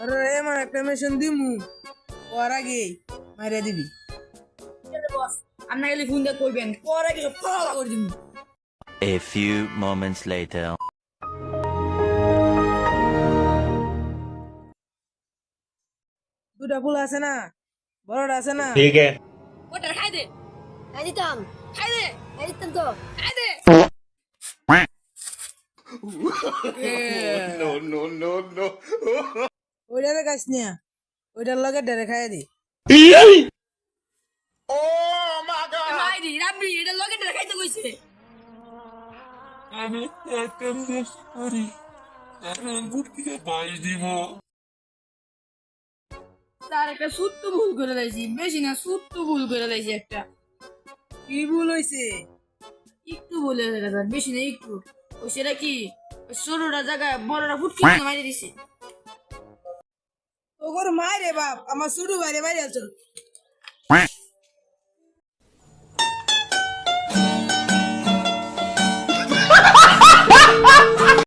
আরে এমন একটা মেশিন দিমু ওর আগে মাইরা দিবি। বস আপনি খালি ফোন দিয়ে কইবেন পরে কিছু ফলা করে দিন। A few moments later. দুটা ফুল আছে না, বড়টা আছে না? ठीक है। ওটা খাই দে খাই দিতাম খাই দে খাই দিতাম তো খাই দে। ওইটারে গাছ নিয়া ওইটার লগে ডেরে খাইয়া দি। মাইরি রাব্বি এটা লগে এটা খাইতে কইছে। আমি একটা মিস করি আমি আঙ্গুর দিয়ে বাই দিব। তার একটা সুত্ত ভুল করে লাইছি, বেশি না সুত্ত ভুল করে লাইছি একটা। কি ভুল হইছে? একটু বলে গেছে বেশি না একটু। ওই সেটা কি ওই ষোলোটা জায়গায় বড়টা ফুটকি মাইরে দিছে। তোর মায়ের বাপ আমার ছোট ভাইরে মাইরে আলছো।